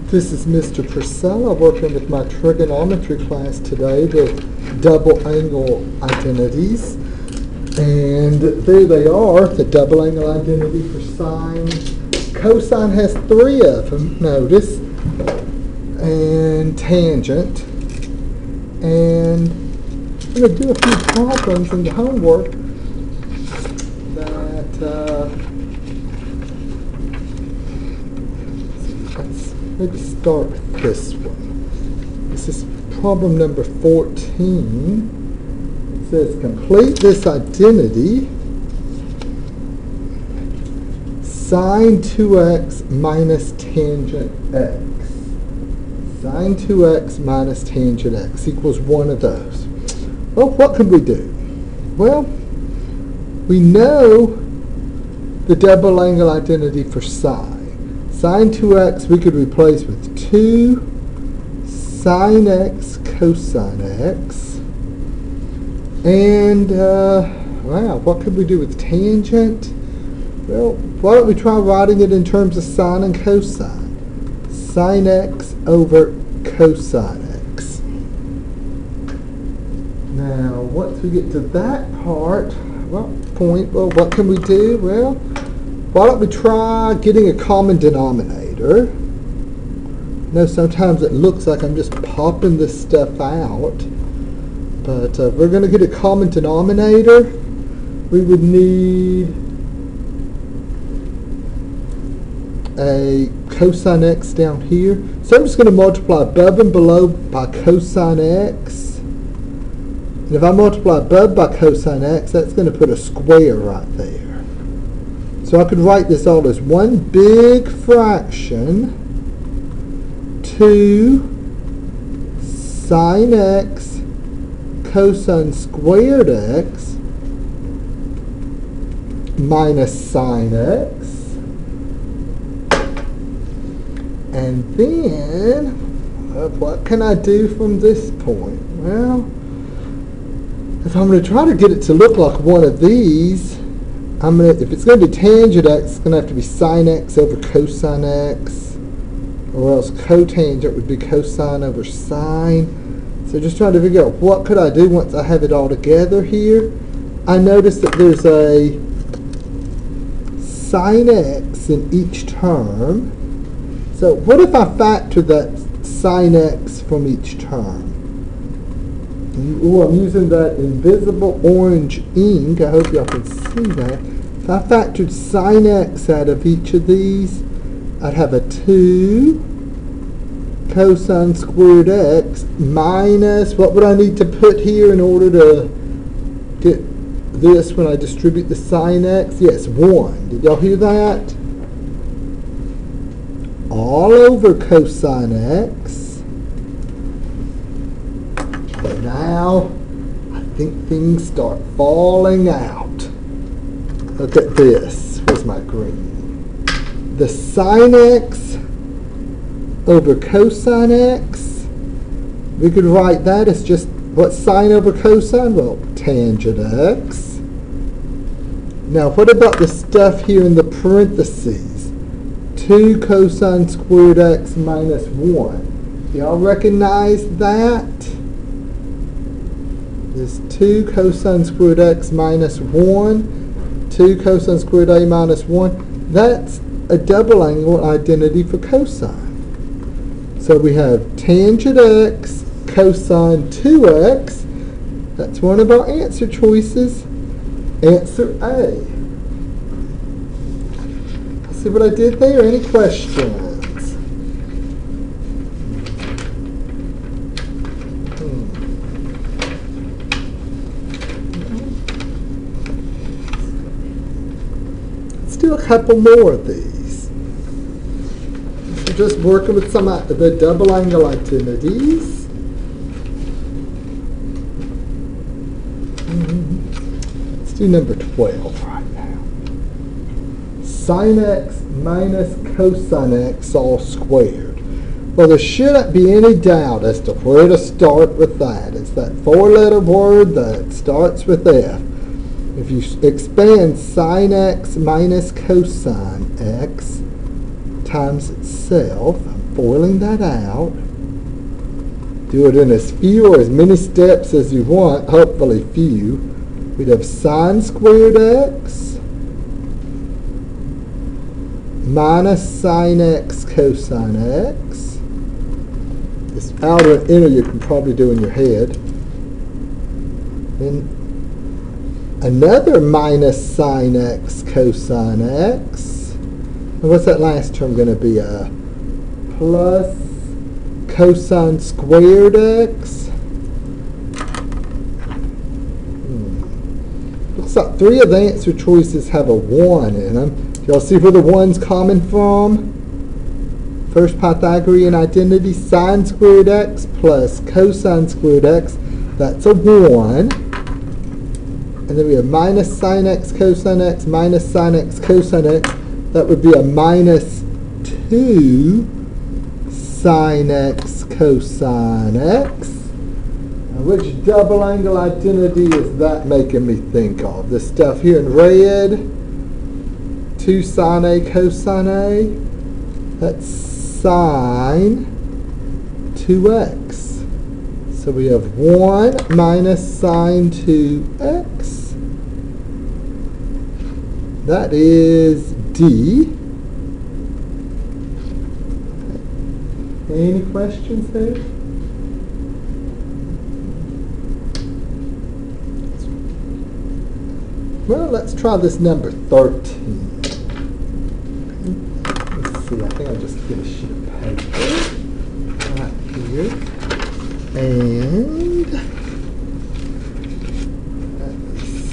This is Mr. Precella working with my trigonometry class today, the double angle identities. And there they are, the double angle identity for sine. Cosine has three of them, notice, and tangent. And I'm going to do a few problems in the homework that maybe start with this one. This is problem number 14. It says complete this identity. Sine 2x minus tangent x. Sine 2x minus tangent x equals one of those. Well, what could we do? Well, we know the double angle identity for sine. Sine 2x we could replace with 2 sine x cosine x. And, wow, what could we do with tangent? Well, why don't we try writing it in terms of sine and cosine? Sine x over cosine x. Now, once we get to that part, well, what can we do? Well, why don't we try getting a common denominator? Now, sometimes it looks like I'm just popping this stuff out, but we're going to get a common denominator. We would need a cosine x down here. So I'm just going to multiply above and below by cosine x. And if I multiply above by cosine x, that's going to put a square right there. So I could write this all as one big fraction 2 sine x cosine squared x minus sine x. And then, what can I do from this point? Well, if I'm going to try to get it to look like one of these, if it's going to be tangent x, it's going to have to be sine x over cosine x, or else cotangent would be cosine over sine. So just trying to figure out what could I do once I have it all together here. I notice that there's a sine x in each term. So what if I factor that sine x from each term? Oh, I'm using that invisible orange ink. I hope y'all can see that. If I factored sine x out of each of these, I'd have a 2 cosine squared x minus, what would I need to put here in order to get this when I distribute the sine x? Yes, 1. Did y'all hear that? All over cosine x. But now, I think things start falling out. Look at this. Where's my green? The sine x over cosine x. We could write that as just, what's sine over cosine? Well, tangent x. Now, what about the stuff here in the parentheses? 2 cosine squared x minus 1. Y'all recognize that? There's 2 cosine squared x minus 1. 2 cosine squared a minus 1. That's a double angle identity for cosine. So we have tangent x cosine 2x. That's one of our answer choices. Answer A. See what I did there? Any questions? Let's do a couple more of these. So just working with some of the double angle identities. Let's do number 12 right now. Sine x minus cosine x all squared. Well, there shouldn't be any doubt as to where to start with that. It's that 4-letter word that starts with F. If you expand sine x minus cosine x times itself, I'm foiling that out. Do it in as few or as many steps as you want, hopefully few. We'd have sine squared x minus sine x cosine x. This outer and inner you can probably do in your head. Then another minus sine x cosine x. And what's that last term going to be? Plus cosine squared x. Looks like 3 of the answer choices have a 1 in them. Y'all see where the 1's coming from? First Pythagorean identity, sine squared x plus cosine squared x. That's a 1. And then we have minus sine x cosine x minus sine x cosine x. That would be a minus 2 sine x cosine x. Now, which double angle identity is that making me think of? This stuff here in red, 2 sine a cosine a. That's sine 2x. So we have 1 minus sine 2x. That is D. Any questions there? Well, let's try this number 13. Let's see, I think I'll just get a sheet of paper right here. And let's see.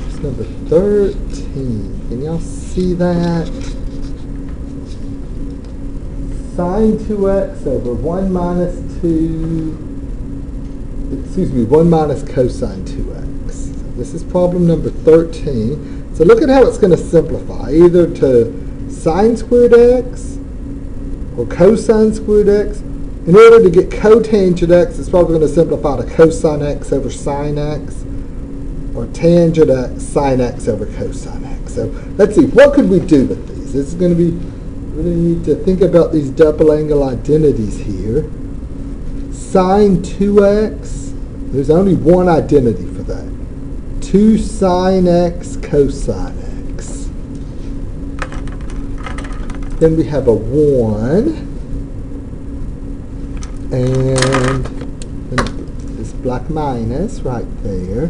It's number 13. Can y'all see that? Sine 2x over 1 minus 1 minus cosine 2x. So this is problem number 13. So look at how it's going to simplify, either to sine squared x or cosine squared x. In order to get cotangent x, it's probably going to simplify to cosine x over sine x, or tangent x, sine x over cosine x. So let's see, what could we do with these? This is going to be, we really need to think about these double angle identities here. Sine 2x, there's only one identity for that. 2 sine x cosine x. Then we have a 1. And this black minus right there.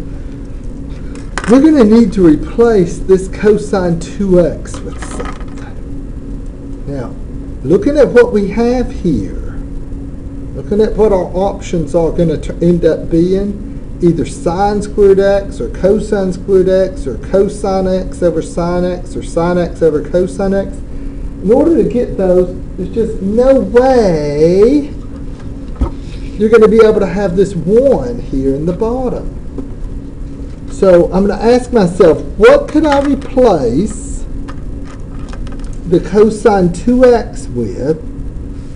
We're going to need to replace this cosine 2x with something. Now, looking at what we have here, looking at what our options are going to end up being, either sine squared x or cosine squared x or cosine x over sine x or sine x over cosine x. In order to get those, there's just no way you're going to be able to have this 1 here in the bottom. So I'm going to ask myself, what could I replace the cosine 2x with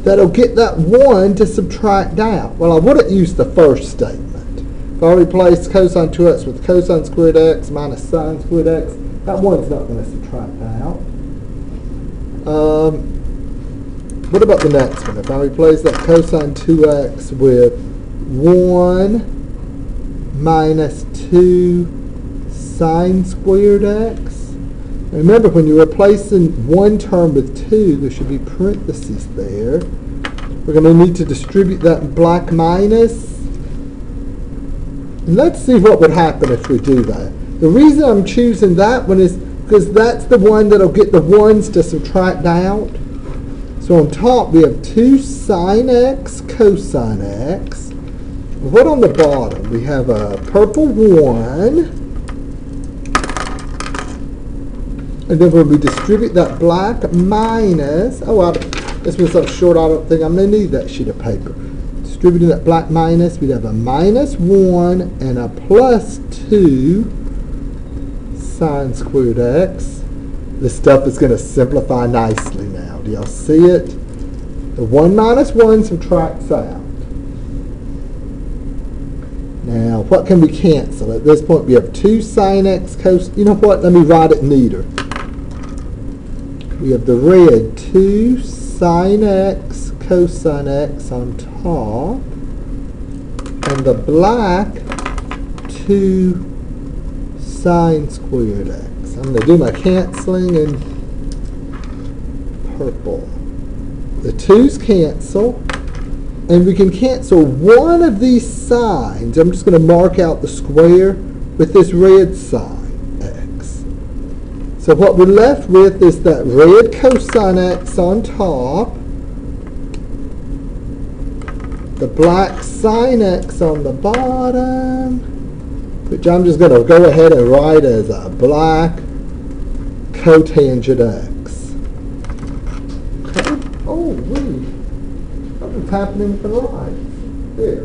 that'll get that 1 to subtract out? Well, I wouldn't use the first statement. If I replace cosine 2x with cosine squared x minus sine squared x, that 1's not going to subtract out. What about the next one? If I replace that cosine 2x with 1 minus 2 sine squared x. Remember, when you're replacing one term with 2, there should be parentheses there. We're going to need to distribute that black minus. And let's see what would happen if we do that. The reason I'm choosing that one is because that's the one that'll get the 1's to subtract out. So on top we have 2 sine x cosine x. What on the bottom? We have a purple 1. And then when we distribute that black minus, this was so short I don't think I'm going to need that sheet of paper. Distributing that black minus, we'd have a minus 1 and a plus 2 sine squared x. This stuff is going to simplify nicely now. Do y'all see it? The 1 minus 1 subtracts out. Now, what can we cancel? At this point, we have 2 sine x cos. You know what? Let me write it neater. We have the red 2 sine x cosine x on top, and the black 2 sine squared x. I'm going to do my canceling in purple. The 2's cancel, and we can cancel one of these signs. I'm just going to mark out the square with this red sign, x. So what we're left with is that red cosine x on top, the black sine x on the bottom, which I'm just going to go ahead and write as a black cotangent x. Okay. Oh, wait. Something's happening with the lines. There.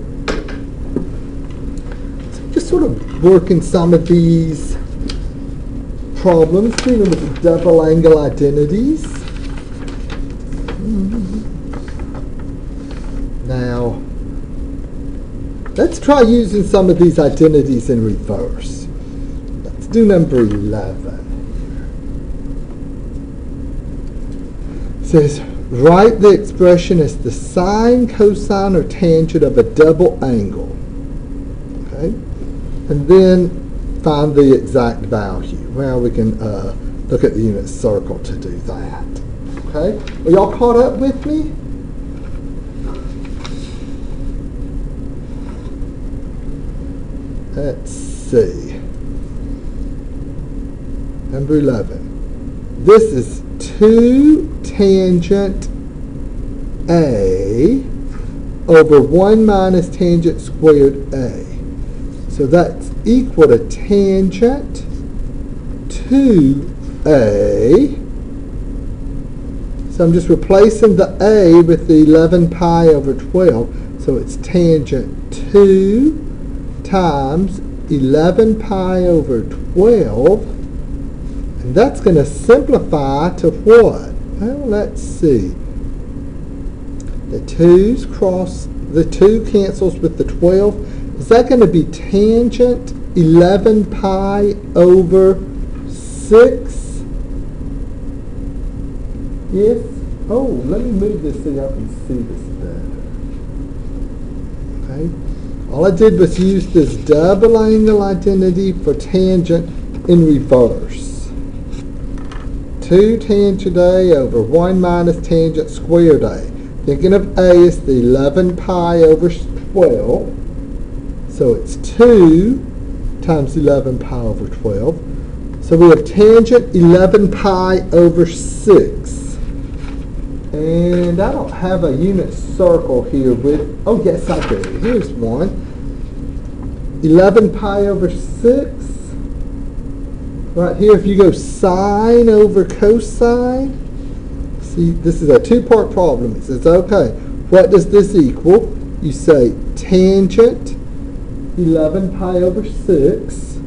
So just sort of working some of these problems, dealing with the double angle identities. Now, let's try using some of these identities in reverse. Let's do number 11. It says, write the expression as the sine, cosine, or tangent of a double angle. Okay? And then find the exact value. Well, we can look at the unit circle to do that. Okay? Are y'all caught up with me? Let's see. Number 11. This is 2 tangent A over 1 minus tangent squared A. So that's equal to tangent 2A. So I'm just replacing the A with the 11 pi over 12. So it's tangent 2 times 11 pi over 12, and that's going to simplify to what? Well, let's see. The 2's cross, the 2 cancels with the 12. Is that going to be tangent 11 pi over 6? Yes? Oh, let me move this so y'all can see this better. Okay? All I did was use this double angle identity for tangent in reverse. 2 tangent A over 1 minus tangent squared A. Thinking of A as the 11 pi over 12. So it's 2 times 11 pi over 12. So we have tangent 11 pi over 6. And I don't have a unit circle here with, oh yes I do, here's one. 11 pi over 6. Right here, if you go sine over cosine, see, this is a 2-part problem. It says, okay, what does this equal? You say tangent 11 pi over 6.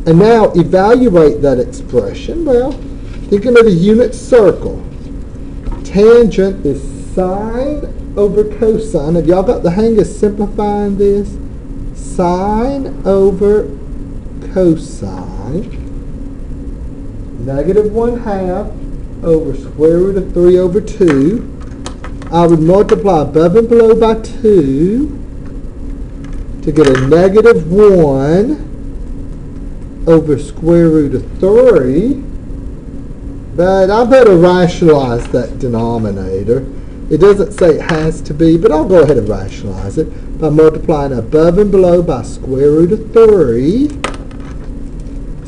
And now evaluate that expression. Well, thinking of a unit circle. Tangent is sine over cosine. Have y'all got the hang of simplifying this? Sine over cosine. Negative 1/2 over square root of 3 over 2. I would multiply above and below by 2 to get a negative 1 over square root of 3. But I better rationalize that denominator. It doesn't say it has to be, but I'll go ahead and rationalize it by multiplying above and below by square root of 3.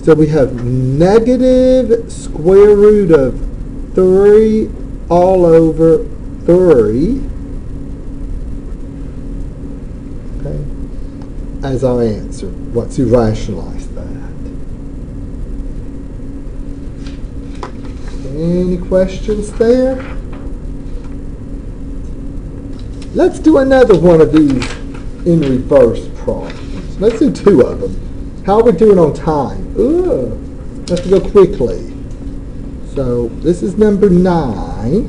So we have negative square root of 3 all over 3. Okay, as our answer once you rationalize that. Any questions there? Let's do another one of these in reverse problems. Let's do 2 of them. How are we doing on time? Ooh, let's go quickly. So this is number 9.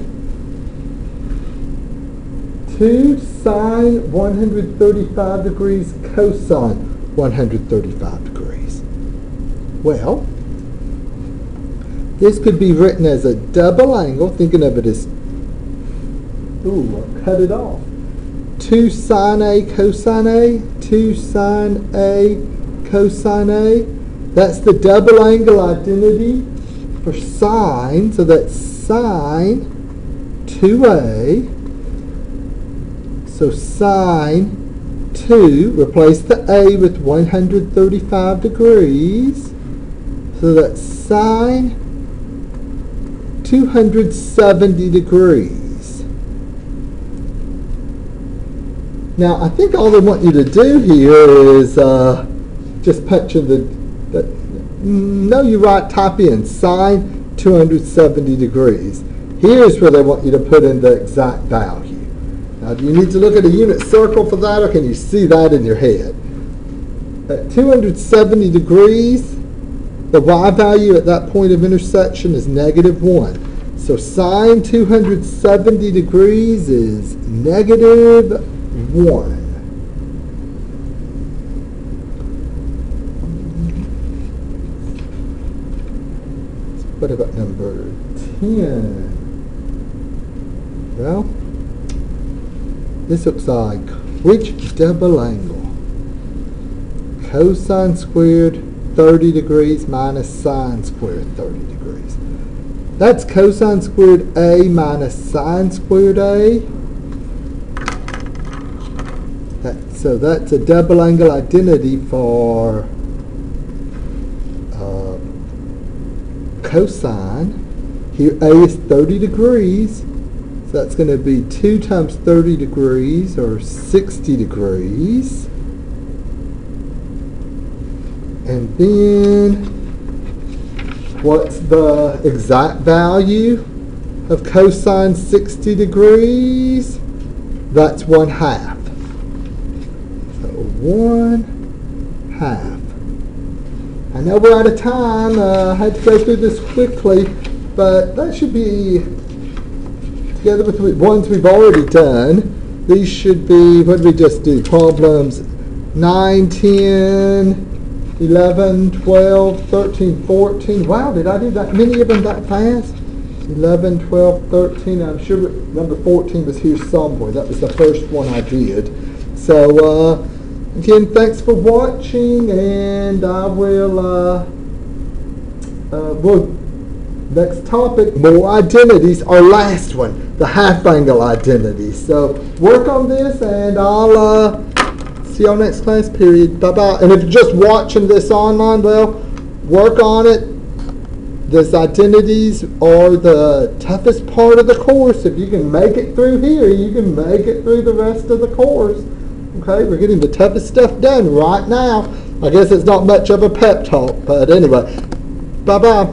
2 sine 135 degrees cosine 135 degrees. Well, this could be written as a double angle, thinking of it as, ooh, I cut it off. 2 sine A cosine A, 2 sine A cosine A. That's the double angle identity for sine, so that's sine 2A. So sine 2, replace the A with 135 degrees. So that's sine 270 degrees. Now, I think all they want you to do here is just punch in type in sine 270 degrees. Here's where they want you to put in the exact value. Now, do you need to look at a unit circle for that, or can you see that in your head? At 270 degrees, the y value at that point of intersection is -1. So sine 270 degrees is -1. What about number 10? Well, this looks like which double angle? Cosine squared 30 degrees minus sine squared 30 degrees. That's cosine squared A minus sine squared A. So that's a double angle identity for cosine. Here A is 30 degrees. So that's going to be 2 times 30 degrees, or 60 degrees. And then, what's the exact value of cosine 60 degrees? That's 1/2. So 1/2. I know we're out of time. I had to go through this quickly, but that should be, together with the ones we've already done, these should be, what did we just do? Problems 9, 10, 11, 12, 13, 14. Wow, did I do that many of them that fast? 11, 12, 13. I'm sure number 14 was here somewhere. That was the first one I did. So, again, thanks for watching, and I will, next topic, more identities, our last one, the half angle identity. So work on this, and I'll see y'all next class period. Bye-bye. And if you're just watching this online, well, work on it. These identities are the toughest part of the course. If you can make it through here, you can make it through the rest of the course. Okay, we're getting the toughest stuff done right now. I guess it's not much of a pep talk, but anyway, bye-bye.